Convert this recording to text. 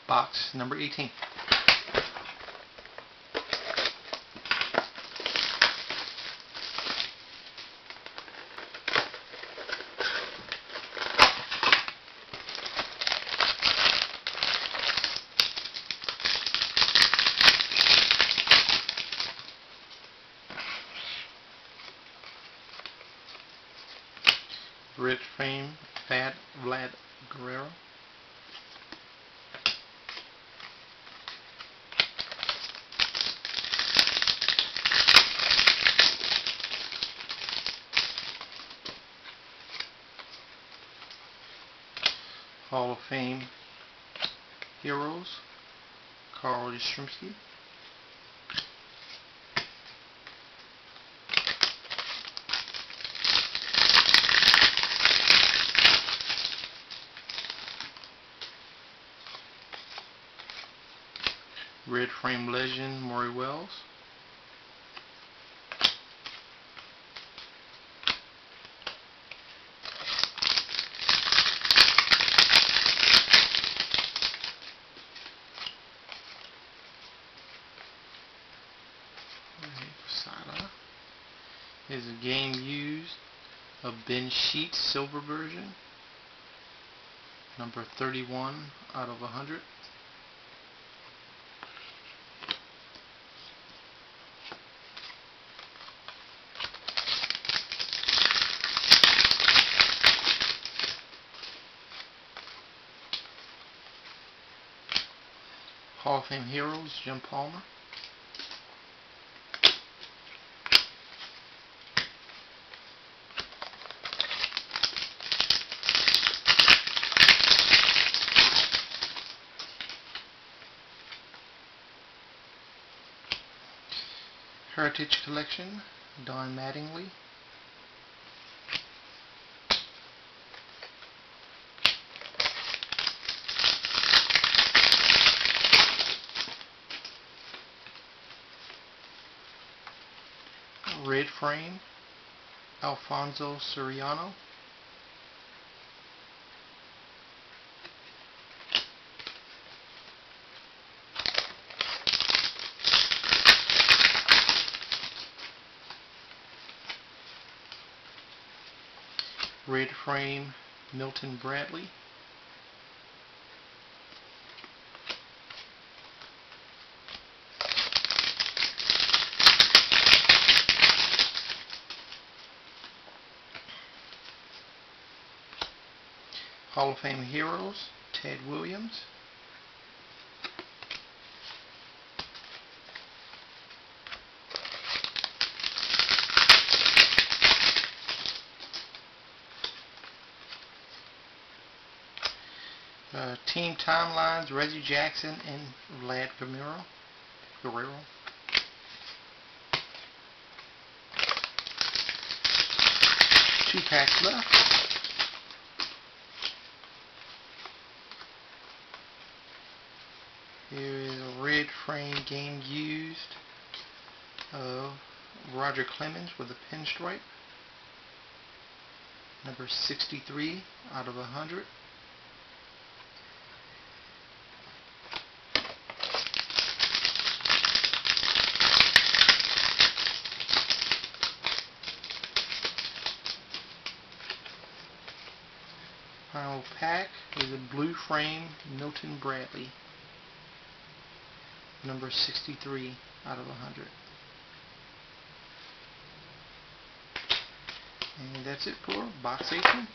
Box number 18. Red frame, Vlad Guerrero. Hall of Fame heroes, Carl Yastrzemski. Red frame legend, Maury Wells. Is a game used of Ben Sheets silver version, number 31 out of 100. Hall of Fame heroes, Jim Palmer. Heritage Collection, Don Mattingly. Red frame, Alfonso Soriano. Red frame, Milton Bradley. Hall of Fame heroes, Ted Williams. Team Timelines, Reggie Jackson and Vlad Guerrero. 2 packs left. Here is a red frame game used of Roger Clemens with a pinstripe, number 63 out of 100. Final pack is a blue frame Milton Bradley, number 63 out of 100. And that's it for box 18.